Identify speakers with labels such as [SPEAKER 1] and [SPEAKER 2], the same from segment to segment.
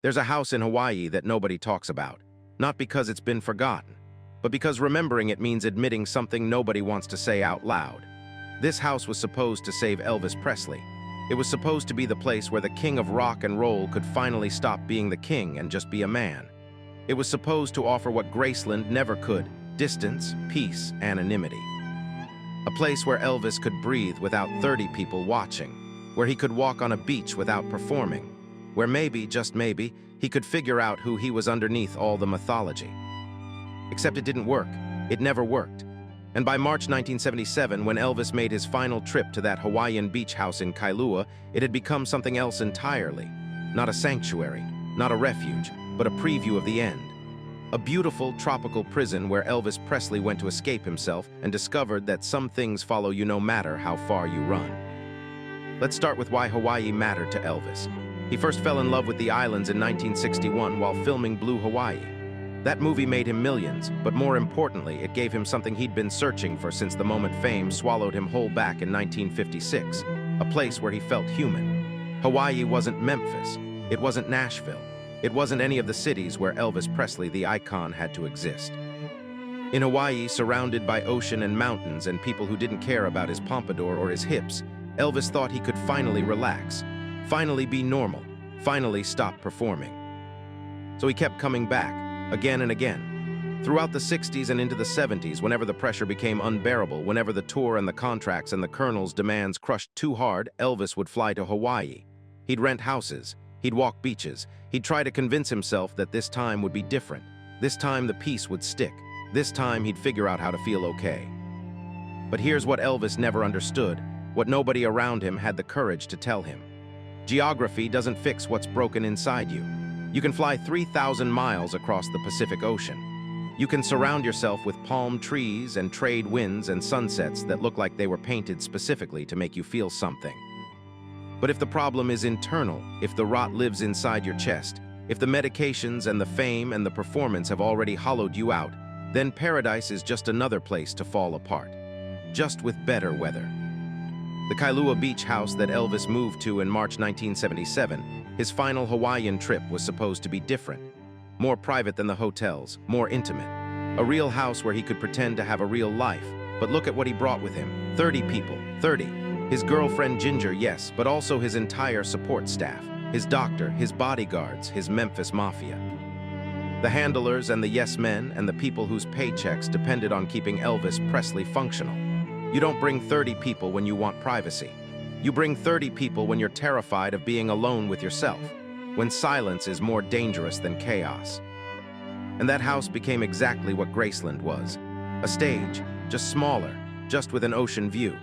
[SPEAKER 1] There's a house in Hawaii that nobody talks about, not because it's been forgotten, but because remembering it means admitting something nobody wants to say out loud. This house was supposed to save Elvis Presley. It was supposed to be the place where the king of rock and roll could finally stop being the king and just be a man. It was supposed to offer what Graceland never could: distance, peace, anonymity. A place where Elvis could breathe without 30 people watching, where he could walk on a beach without performing, where maybe, just maybe, he could figure out who he was underneath all the mythology. Except it didn't work. It never worked. And by March 1977, when Elvis made his final trip to that Hawaiian beach house in Kailua, it had become something else entirely. Not a sanctuary, not a refuge, but a preview of the end. A beautiful tropical prison where Elvis Presley went to escape himself and discovered that some things follow you no matter how far you run. Let's start with why Hawaii mattered to Elvis. He first fell in love with the islands in 1961 while filming Blue Hawaii. That movie made him millions, but more importantly, it gave him something he'd been searching for since the moment fame swallowed him whole back in 1956, a place where he felt human. Hawaii wasn't Memphis. It wasn't Nashville. It wasn't any of the cities where Elvis Presley, the icon, had to exist. In Hawaii, surrounded by ocean and mountains and people who didn't care about his pompadour or his hips, Elvis thought he could finally relax, finally be normal, finally stop performing. So he kept coming back, again and again. Throughout the 60s and into the 70s, whenever the pressure became unbearable, whenever the tour and the contracts and the colonel's demands crushed too hard, Elvis would fly to Hawaii. He'd rent houses, he'd walk beaches, he'd try to convince himself that this time would be different. This time the peace would stick. This time he'd figure out how to feel okay. But here's what Elvis never understood, what nobody around him had the courage to tell him. Geography doesn't fix what's broken inside you. You can fly 3,000 miles across the Pacific Ocean. You can surround yourself with palm trees and trade winds and sunsets that look like they were painted specifically to make you feel something. But if the problem is internal, if the rot lives inside your chest, if the medications and the fame and the performance have already hollowed you out, then paradise is just another place to fall apart, just with better weather. The Kailua beach house that Elvis moved to in March 1977, his final Hawaiian trip, was supposed to be different. More private than the hotels, more intimate. A real house where he could pretend to have a real life. But look at what he brought with him. 30 people, 30. His girlfriend Ginger, yes, but also his entire support staff. His doctor, his bodyguards, his Memphis Mafia. The handlers and the yes men and the people whose paychecks depended on keeping Elvis Presley functional. You don't bring 30 people when you want privacy. You bring 30 people when you're terrified of being alone with yourself, when silence is more dangerous than chaos. And that house became exactly what Graceland was. A stage, just smaller, just with an ocean view.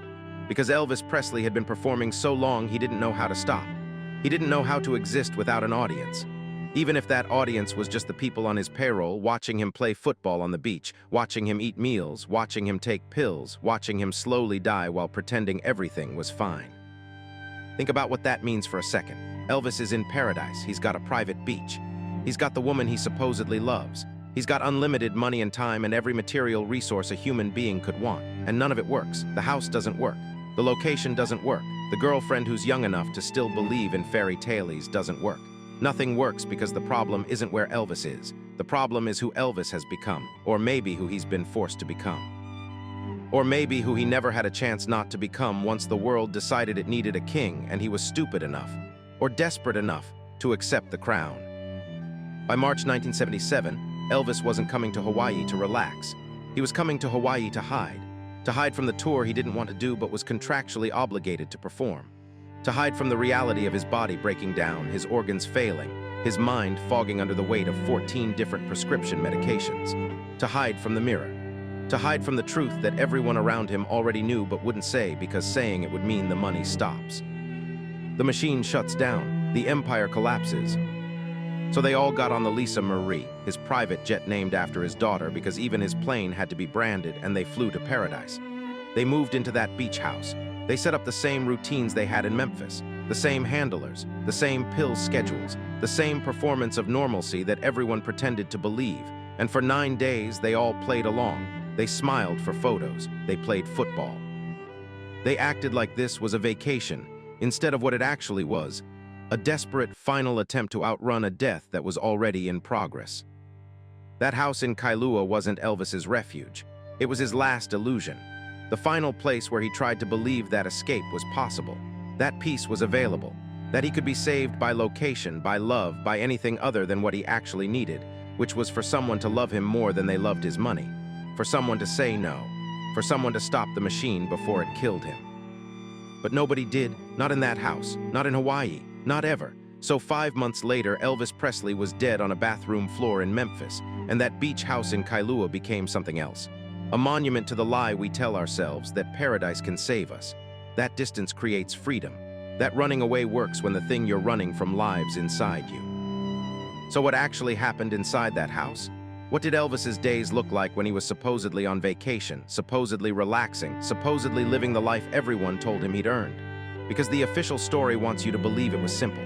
[SPEAKER 1] Because Elvis Presley had been performing so long he didn't know how to stop. He didn't know how to exist without an audience. Even if that audience was just the people on his payroll, watching him play football on the beach, watching him eat meals, watching him take pills, watching him slowly die while pretending everything was fine. Think about what that means for a second. Elvis is in paradise. He's got a private beach. He's got the woman he supposedly loves. He's got unlimited money and time and every material resource a human being could want. And none of it works. The house doesn't work. The location doesn't work. The girlfriend who's young enough to still believe in fairy tales doesn't work. Nothing works because the problem isn't where Elvis is. The problem is who Elvis has become, or maybe who he's been forced to become. Or maybe who he never had a chance not to become once the world decided it needed a king and he was stupid enough, or desperate enough, to accept the crown. By March 1977, Elvis wasn't coming to Hawaii to relax. He was coming to Hawaii to hide from the tour he didn't want to do but was contractually obligated to perform. To hide from the reality of his body breaking down, his organs failing, his mind fogging under the weight of 14 different prescription medications. To hide from the mirror. To hide from the truth that everyone around him already knew but wouldn't say because saying it would mean the money stops. The machine shuts down, the empire collapses. So they all got on the Lisa Marie, his private jet named after his daughter because even his plane had to be branded, and they flew to paradise. They moved into that beach house. They set up the same routines they had in Memphis, the same handlers, the same pill schedules, the same performance of normalcy that everyone pretended to believe, and for 9 days they all played along. They smiled for photos, they played football. They acted like this was a vacation, instead of what it actually was, a desperate final attempt to outrun a death that was already in progress. That house in Kailua wasn't Elvis's refuge. It was his last illusion, the final place where he tried to believe that escape was possible, that peace was available, that he could be saved by location, by love, by anything other than what he actually needed, which was for someone to love him more than they loved his money, for someone to say no, for someone to stop the machine before it killed him. But nobody did, not in that house, not in Hawaii, not ever. So 5 months later, Elvis Presley was dead on a bathroom floor in Memphis, and that beach house in Kailua became something else. A monument to the lie we tell ourselves that paradise can save us. That distance creates freedom. That running away works when the thing you're running from lives inside you. So what actually happened inside that house? What did Elvis's days look like when he was supposedly on vacation, supposedly relaxing, supposedly living the life everyone told him he'd earned? Because the official story wants you to believe it was simple.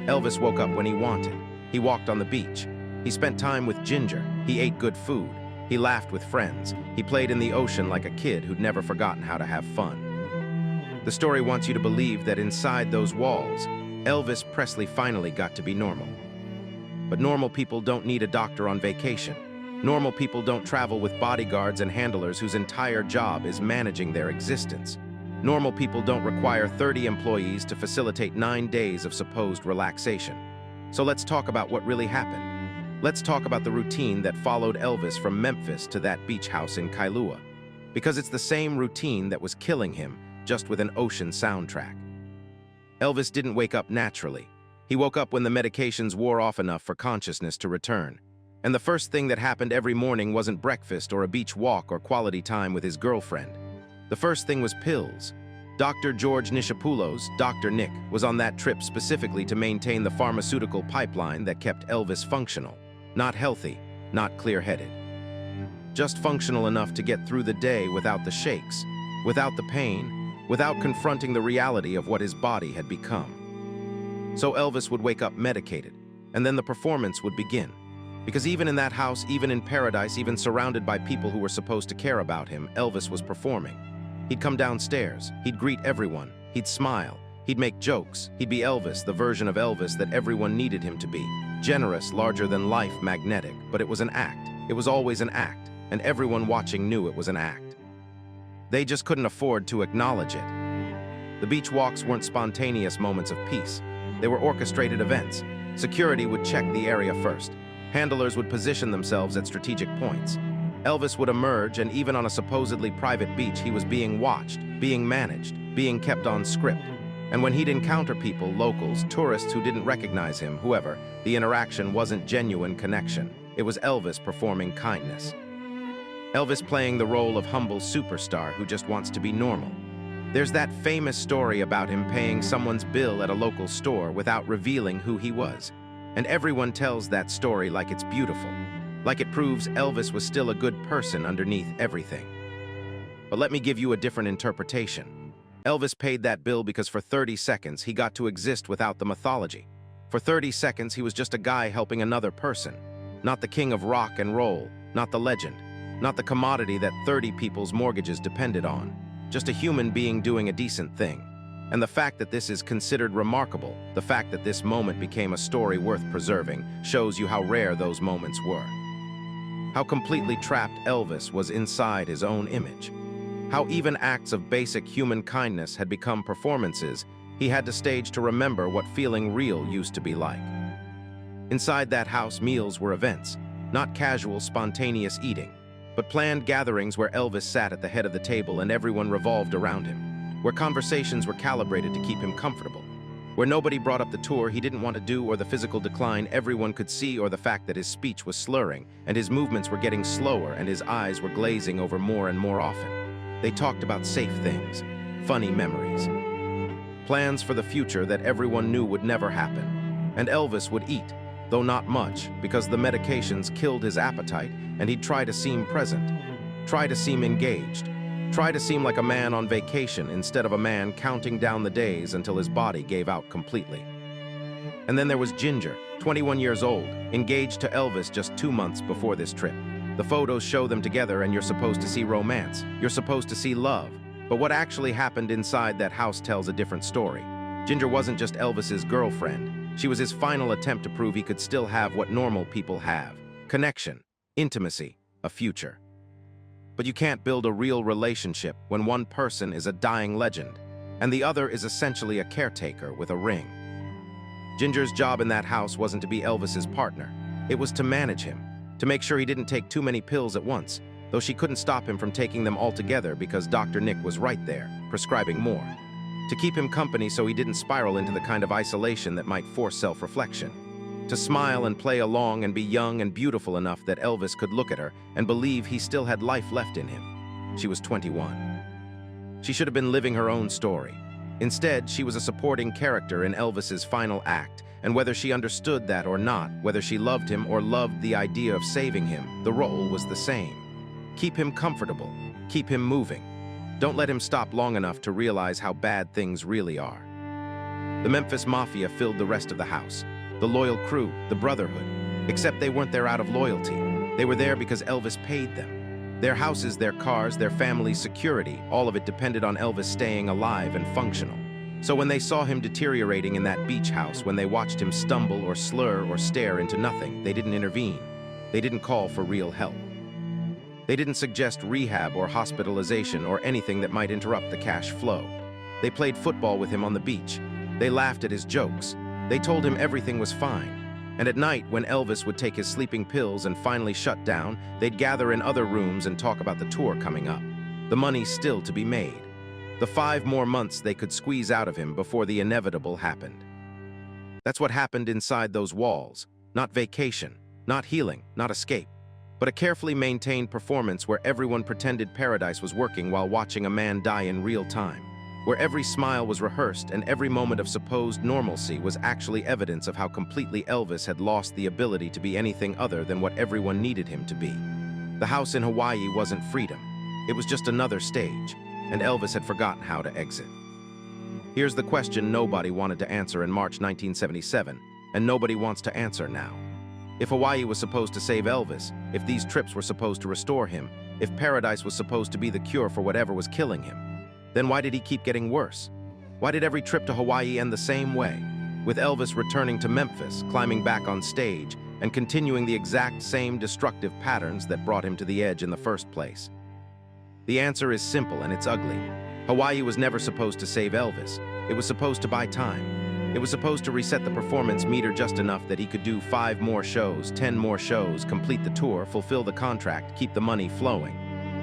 [SPEAKER 1] Elvis woke up when he wanted. He walked on the beach. He spent time with Ginger. He ate good food. He laughed with friends. He played in the ocean like a kid who'd never forgotten how to have fun. The story wants you to believe that inside those walls, Elvis Presley finally got to be normal. But normal people don't need a doctor on vacation. Normal people don't travel with bodyguards and handlers whose entire job is managing their existence. Normal people don't require 30 employees to facilitate 9 days of supposed relaxation. So let's talk about what really happened. Let's talk about the routine that followed Elvis from Memphis to that beach house in Kailua. Because it's the same routine that was killing him, just with an ocean soundtrack. Elvis didn't wake up naturally. He woke up when the medications wore off enough for consciousness to return. And the first thing that happened every morning wasn't breakfast or a beach walk or quality time with his girlfriend. The first thing was pills. Dr. George Nishapoulos, Dr. Nick, was on that trip specifically to maintain the pharmaceutical pipeline that kept Elvis functional. Not healthy, not clear-headed. Just functional enough to get through the day without the shakes, without the pain, without confronting the reality of what his body had become. So Elvis would wake up medicated, and then the performance would begin. Because even in that house, even in paradise, even surrounded by people who were supposed to care about him, Elvis was performing. He'd come downstairs, he'd greet everyone, he'd smile, he'd make jokes, he'd be Elvis, the version of Elvis that everyone needed him to be. Generous, larger-than-life, magnetic, but it was an act. It was always an act, and everyone watching knew it was an act. They just couldn't afford to acknowledge it. The beach walks weren't spontaneous moments of peace. They were orchestrated events. Security would check the area first. Handlers would position themselves at strategic points. Elvis would emerge, and even on a supposedly private beach, he was being watched, being managed, being kept on script. And when he'd encounter people, locals, tourists who didn't recognize him, whoever, the interaction wasn't genuine connection. It was Elvis performing kindness. Elvis playing the role of humble superstar who just wants to be normal. There's that famous story about him paying someone's bill at a local store without revealing who he was. And everyone tells that story like it's beautiful, like it proves Elvis was still a good person underneath everything. But let me give you a different interpretation. Elvis paid that bill because for 30 seconds he got to exist without the mythology. For 30 seconds he was just a guy helping another person. Not the king of rock and roll, not the legend, not the commodity that 30 people's mortgages depended on. Just a human being doing a decent thing. And the fact that this is considered remarkable, the fact that this moment became a story worth preserving, shows you how rare those moments were. How completely trapped Elvis was inside his own image. How even acts of basic human kindness had become performances he had to stage to remember what feeling real used to be like. Inside that house, meals were events, not casual, spontaneous eating, but planned gatherings where Elvis sat at the head of the table and everyone revolved around him, where conversations were calibrated to keep him comfortable, where nobody brought up the tour he didn't want to do or the physical decline everyone could see or the fact that his speech was slurring and his movements were getting slower and his eyes were glazing over more and more often. They talked about safe things, funny memories, plans for the future that everyone knew would never happen. And Elvis would eat, though not much, because the medications killed his appetite, and he'd try to seem present, try to seem engaged, try to seem like a man on vacation instead of a man counting down the days until his body gave out completely. And then there was Ginger, 21 years old, engaged to Elvis just 2 months before this trip. The photos show them together and you're supposed to see romance, you're supposed to see love. But what actually happened inside that house tells a different story. Ginger wasn't just Elvis's girlfriend. She was his final attempt to prove he could still have what normal people have: connection, intimacy, a future. But you can't build a real relationship when one person is a dying legend, and the other is essentially a caretaker with a ring. Ginger's job in that house wasn't to be Elvis's partner. It was to manage him, to make sure he didn't take too many pills at once, though she couldn't stop him from taking them altogether because Dr. Nick was right there, prescribing more. To keep him company so he didn't spiral into the kind of isolation that might force self-reflection. To smile and play along and be young and beautiful enough that Elvis could look at her and believe he still had life left in him. She was 21. She should have been living her own story. Instead, she was a supporting character in Elvis's final act, and whether she understood that or not, whether she loved him or loved the idea of saving him, the role was the same. Keep him comfortable. Keep him moving. Don't let him stop long enough to realize how bad things really are. The Memphis Mafia filled the rest of the house. The loyal crew, the brotherhood. Except they weren't there out of loyalty. They were there because Elvis paid them. Their houses, their cars, their family's security, all of it depended on Elvis staying alive and functional. So when they saw him deteriorating in that beach house, when they watched him stumble or slur or stare into nothing, they didn't intervene. They didn't call for real help. They didn't suggest rehab or hospitalization or anything that might interrupt the cash flow. They played football with him on the beach. They laughed at his jokes. They told him everything was fine. And at night, when Elvis would take his sleeping pills and finally shut down, they'd gather in other rooms and talk about the tour coming up. The money still to be made. The 5 more months they could squeeze out of him before the inevitable happened. That's what happened inside those walls. Not vacation, not healing, not escape, but a carefully maintained performance where everyone pretended paradise was working while watching a man die in real time. Where every smile was rehearsed and every moment of supposed normalcy was actually evidence of how completely Elvis had lost the ability to be anything other than what everyone needed him to be. The house in Hawaii wasn't freedom. It was just another stage, and Elvis had forgotten how to exit. Here's the question nobody wanted to answer in March 1977, and nobody wants to answer now. If Hawaii was supposed to save Elvis, if these trips were supposed to restore him, if paradise was supposed to be the cure for whatever was killing him, then why did he keep getting worse? Why did every trip to Hawaii end the same way, with Elvis returning to Memphis, climbing back on stage, and continuing the exact same destructive patterns that brought him to the edge in the first place? The answer is simple and it's ugly. Hawaii was never supposed to save Elvis. It was supposed to buy time. It was supposed to reset the performance meter just enough that he could do 5 more shows, 10 more shows, complete the tour, fulfill the contract, keep the money flowing.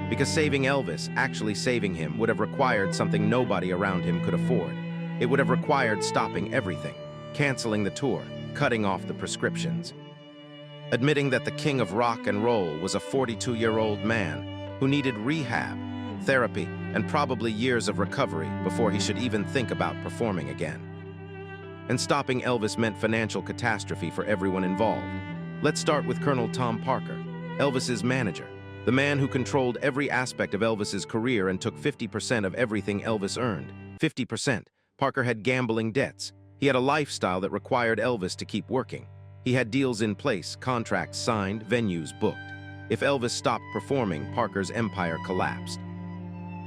[SPEAKER 1] Because saving Elvis, actually saving him, would have required something nobody around him could afford. It would have required stopping everything, canceling the tour, cutting off the prescriptions. Admitting that the king of rock and roll was a 42-year-old man who needed rehab, therapy, and probably years of recovery before he should even think about performing again. And stopping Elvis meant financial catastrophe for everyone involved. Let's start with Colonel Tom Parker, Elvis's manager. The man who controlled every aspect of Elvis's career and took 50% of everything Elvis earned. 50%. Parker had gambling debts. He had a lifestyle that required Elvis to keep working. He had deals in place, contracts signed, venues booked. If Elvis stopped performing, Parker's empire collapsed.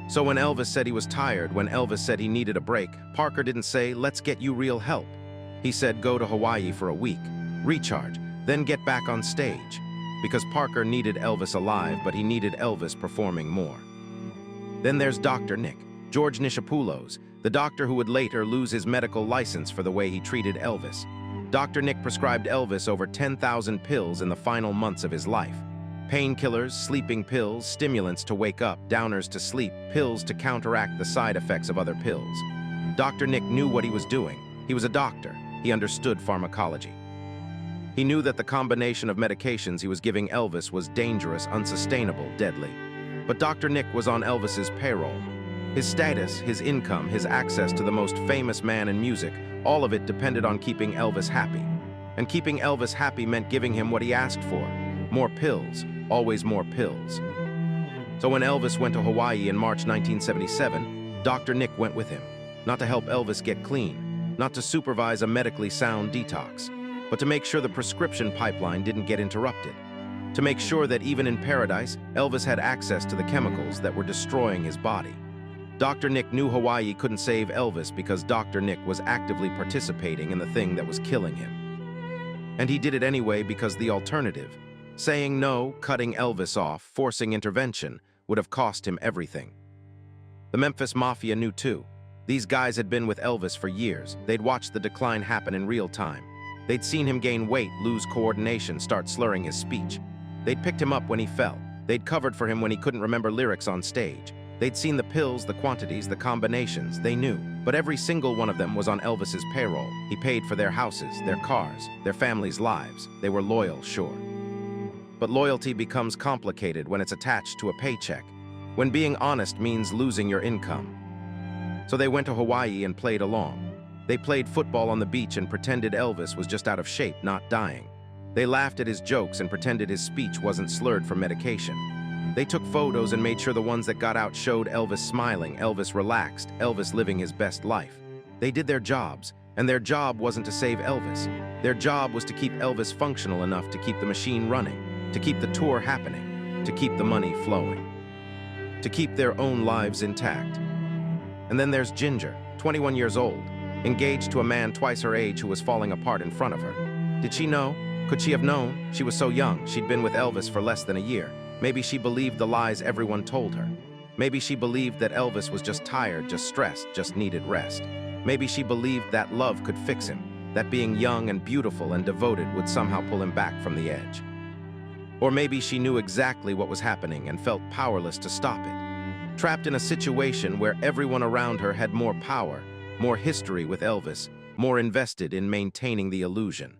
[SPEAKER 1] So when Elvis said he was tired, when Elvis said he needed a break, Parker didn't say, "Let's get you real help." He said, "Go to Hawaii for a week, recharge, then get back on stage." Because Parker needed Elvis alive, but he needed Elvis performing more. Then there's Dr. Nick, George Nishapoulos, the doctor who would later lose his medical license for the way he treated Elvis. Dr. Nick prescribed Elvis over 10,000 pills in the final months of his life. Painkillers, sleeping pills, stimulants to wake up, downers to sleep, pills to counteract the side effects of other pills. Dr. Nick knew what he was doing. He was a doctor. He understood pharmacology. He knew that the combination of medications he was giving Elvis was dangerous, unsustainable, deadly. But Dr. Nick was on Elvis's payroll. His status, his income, his access to the most famous man in music, all of it depended on keeping Elvis happy. And keeping Elvis happy meant giving him what he asked for. More pills, always more pills. So when Elvis went to Hawaii in March 1977, Dr. Nick went with him. Not to help Elvis get clean, not to supervise a medically sound detox, but to make sure the prescription pipeline didn't get interrupted. To make sure that even in paradise, Elvis had access to the chemicals that were destroying his body. Dr. Nick knew Hawaii couldn't save Elvis because Dr. Nick was actively participating in the thing that was killing him. And he did it anyway because the alternative, saying no, cutting Elvis off, forcing intervention, would have cost him everything. The Memphis Mafia knew too. These guys had been with Elvis for years. They'd watched the decline happen in real time. They'd seen him gain weight, lose coordination, start slurring his speech. They'd picked him up when he fell. They'd covered for him when he couldn't remember lyrics on stage. They'd seen the pills, the quantities, the combinations. They knew. But every single one of them was on Elvis's payroll. He paid for their houses, their cars, their families' lives. They were loyal, sure. But loyalty becomes complicated when it's attached to a paycheck, when being honest means losing your income. So they went to Hawaii and played along. They played football on the beach and pretended Elvis was just out of shape, not dying. They laughed at his jokes and pretended his speech wasn't slurred from medication. They took photos and made sure the ones that got out showed Elvis smiling, Elvis relaxed, Elvis living his best life. They did their jobs, and their job wasn't to save Elvis. Their job was to keep Elvis functional enough to keep the machine running, to keep the tour happening, to keep the money flowing, to keep their own lives intact. And then there's Ginger, 21 years old, engaged to a man twice her age who was falling apart in front of her. Did she know? Could she have known? She was so young. She'd been with Elvis for less than a year. Maybe she believed the lies everyone told her. Maybe she believed that Elvis was just tired, just stressed, just needed rest. Maybe she believed that love could fix him, that being young and beautiful and devoted would somehow pull him back from the edge. Or maybe she knew exactly what was happening and felt powerless to stop it. Trapped in a situation where everyone around her had more power, more history with Elvis, more invested in maintaining the illusion.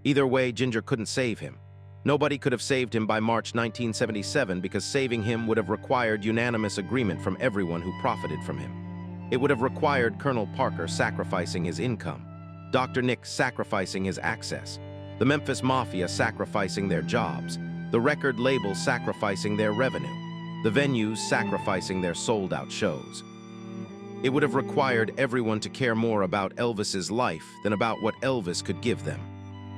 [SPEAKER 1] Either way, Ginger couldn't save him. Nobody could have saved him by March 1977 because saving him would have required unanimous agreement from everyone who profited from him. It would have required Colonel Parker sacrificing his income, Dr. Nick sacrificing his access, the Memphis Mafia sacrificing their jobs, the record labels sacrificing their revenue, the venues sacrificing their sold-out shows. It would have required everyone to care more about Elvis's life than about what Elvis could give them.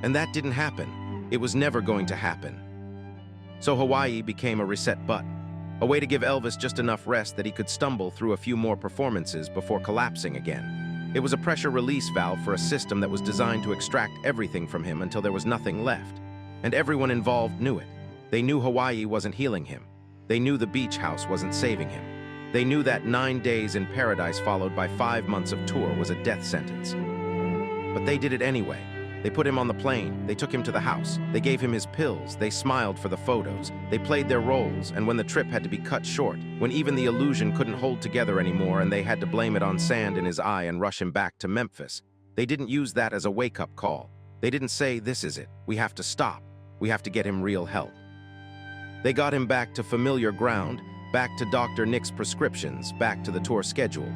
[SPEAKER 1] And that didn't happen. It was never going to happen. So Hawaii became a reset button, a way to give Elvis just enough rest that he could stumble through a few more performances before collapsing again. It was a pressure release valve for a system that was designed to extract everything from him until there was nothing left. And everyone involved knew it. They knew Hawaii wasn't healing him. They knew the beach house wasn't saving him. They knew that 9 days in paradise followed by 5 months of tour was a death sentence. But they did it anyway. They put him on the plane, they took him to the house, they gave him his pills, they smiled for the photos, they played their roles, and when the trip had to be cut short, when even the illusion couldn't hold together anymore and they had to blame it on sand in his eye and rush him back to Memphis, they didn't use that as a wake-up call. They didn't say, this is it, we have to stop, we have to get him real help. They got him back to familiar ground, back to Dr. Nick's prescriptions, back to the tour schedule,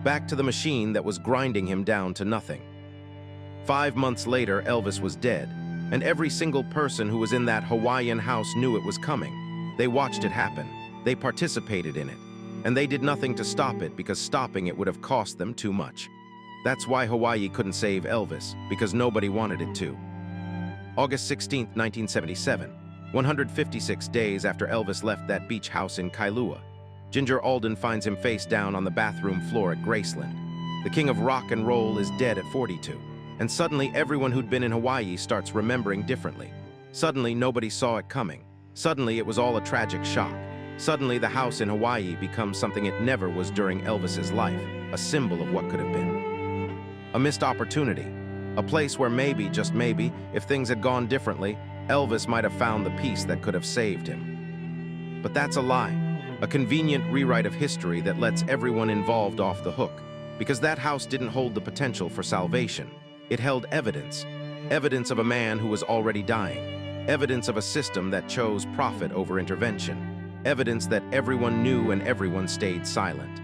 [SPEAKER 1] back to the machine that was grinding him down to nothing. 5 months later, Elvis was dead, and every single person who was in that Hawaiian house knew it was coming. They watched it happen. They participated in it. And they did nothing to stop it because stopping it would have cost them too much. That's why Hawaii couldn't save Elvis, because nobody wanted it to. August 16, 1977, 156 days after Elvis left that beach house in Kailua, Ginger Alden finds him face down on the bathroom floor at Graceland. The king of rock and roll is dead at 42. And suddenly, everyone who'd been in Hawaii starts remembering differently. Suddenly, nobody saw it coming. Suddenly, it was all a tragic shock. Suddenly, the house in Hawaii becomes something it never was during Elvis's life, a symbol of what could have been. A missed opportunity, a place where maybe, just maybe, if things had gone differently, Elvis might have found the peace that could have saved him. But that's a lie, a convenient rewrite of history that lets everyone involved off the hook, because that house didn't hold the potential for salvation. It held evidence, evidence of a man who was already dying, evidence of a system that chose profit over intervention, evidence that everyone knew and everyone stayed silent.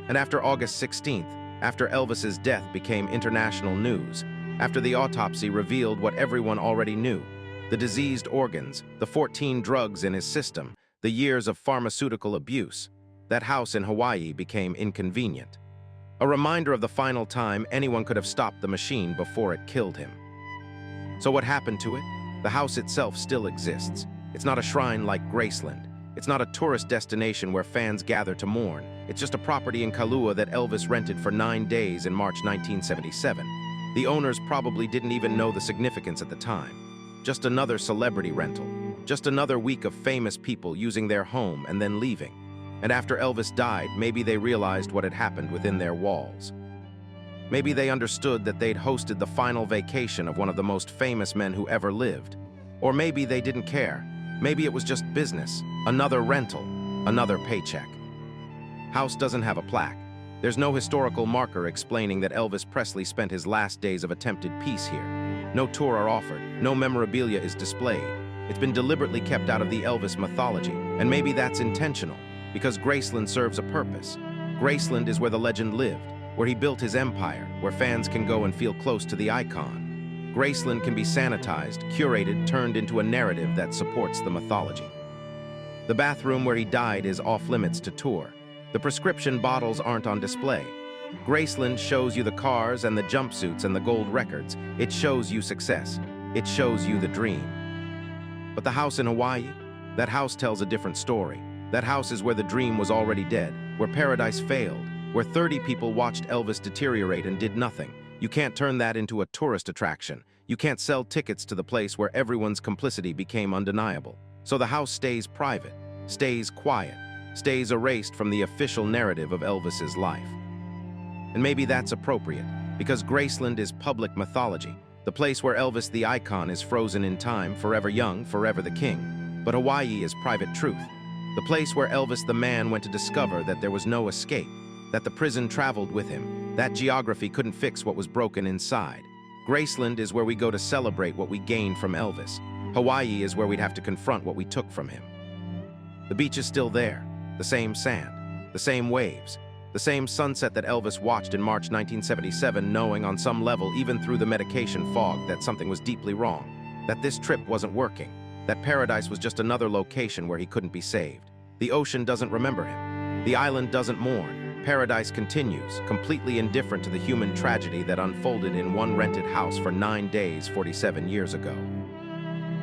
[SPEAKER 1] And after August 16th, after Elvis's death became international news, after the autopsy revealed what everyone already knew, the diseased organs, the 14 drugs in his system, the years of pharmaceutical abuse, that house in Hawaii became inconvenient. A reminder of the final time anyone could have stopped the machine before it killed him. So what happened to it? The house itself still exists. It's not a shrine like Graceland. It's not a tourist destination where fans gather to mourn. It's just a property in Kailua that Elvis rented for 9 days in March 1977. The owners probably didn't even know the significance at the time. Just another celebrity rental. Just another week of famous people using their home and then leaving. And after Elvis died, maybe they realized what had happened within their walls. Maybe they understood that they'd hosted the final vacation of one of the most famous men who ever lived. Or maybe they didn't care. Maybe it was just business, another rental, another paycheck. House doesn't have a plaque. There's no historical marker explaining that Elvis Presley spent his last days of attempted peace here. No tour are offered, no memorabilia is displayed. It's been deliberately kept out of the Elvis mythology, and maybe that's intentional, because Graceland serves a purpose. Graceland is where the legend lived, where he built his empire, where fans can go and feel close to the icon. Graceland can be sanitized, curated, turned into a narrative that supports the mythology. The bathroom where he died is off-limits to tour. The prescription bottles aren't on display. Graceland shows you the cars and the jumpsuits and the gold records. It shows you success. It shows you the dream. But the house in Hawaii? That house tells a different story. That house is where the dream was already dead, where paradise failed, where 30 people watched Elvis deteriorate and did nothing. You can't turn that into a tourist attraction. You can't sell tickets to the place where everyone's complicity became undeniable. So the house stays private, stays quiet, stays erased from the official narrative of Elvis's life. And maybe that's appropriate, because Graceland is public mythology, the place where Elvis the icon is frozen in time, forever young, forever the king. But Hawaii is private truth, the place where Elvis the man went to discover that there was no escape, that the prison traveled with him, that geography couldn't fix what was broken inside. Graceland is where we go to celebrate what we gained from Elvis. Hawaii is where we'd have to confront what we took from him. The beach is still there, the same sand, the same waves, the same sunset that Elvis watched in March 1977, knowing on some level, even through the medication fog, that something was deeply wrong, that this trip wasn't working, that paradise was just another location where he couldn't be saved. The ocean doesn't remember him. The island doesn't mourn. Paradise continues, completely indifferent to the human tragedy that unfolded in one rented house for 9 days 47 years ago.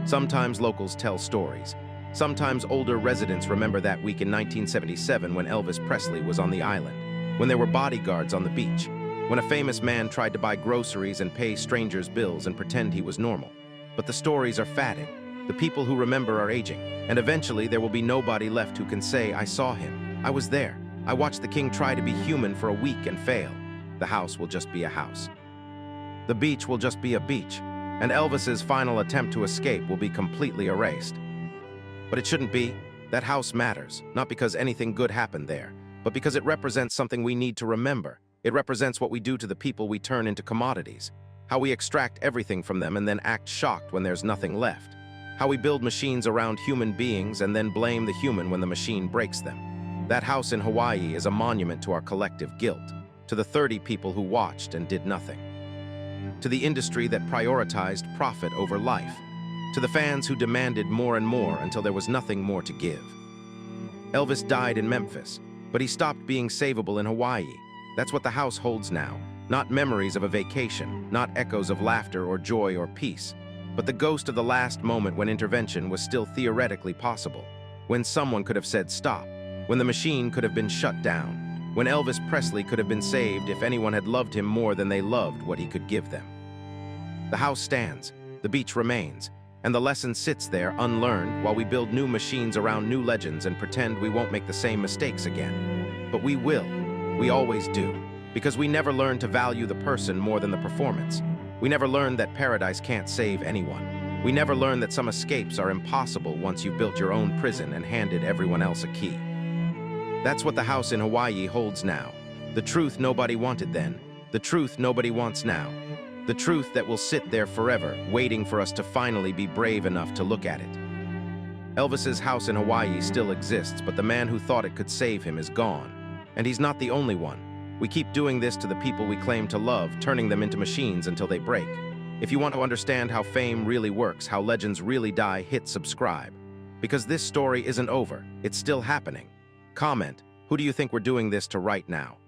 [SPEAKER 1] Sometimes locals tell stories. Sometimes older residents remember that week in 1977 when Elvis Presley was on the island, when there were bodyguards on the beach, when a famous man tried to buy groceries and pay strangers' bills and pretend he was normal. But the stories are fading. The people who remember are aging, and eventually there will be nobody left who can say, "I saw him. I was there. I watched the king try to be human for a week and fail." The house will just be a house. The beach will just be a beach, and Elvis's final attempt to escape will be completely erased. But it shouldn't be. That house matters, not because anything good happened there, but because it represents something we need to remember. It represents what we do to the people we turn into commodities, how we extract everything from them and then act shocked when there's nothing left, how we build machines around human beings and then blame the human when the machine breaks them. That house in Hawaii is a monument to our collective guilt, to the 30 people who watched and did nothing, to the industry that prioritized profit over life, to the fans who demanded more and more until there was nothing more to give. Elvis died in Memphis, but he stopped being savable in Hawaii. That's what the house holds now, not memories of a vacation, not echoes of laughter or joy or peace, but the ghost of the last moment when intervention was still theoretically possible, when someone could have said stop, when the machine could have been shut down, when Elvis Presley could have been saved if anyone had loved him more than they loved what he could give them. The house stands, the beach remains, and the lesson sits there unlearned while we build new machines around new legends and pretend we won't make the same mistakes again. But we will. We always do. Because we never learn to value the person more than the performance. We never learn that paradise can't save anyone. We never learn that some escapes are impossible once you've built your own prison and handed everyone else a key. That's what the house in Hawaii holds now. The truth nobody wanted then. The truth nobody wants now. The truth that will sit there forever, waiting for us to finally be brave enough to look at it. Elvis's house in Hawaii still exists, but the man who thought it could save him is gone. And he's not the only one. We keep doing this to the people we claim to love, turning them into machines until they break. If you want to understand how fame really works, how legends really die, hit subscribe. Because this story isn't over. It's still happening. Comment, who do you think we're doing this to right now?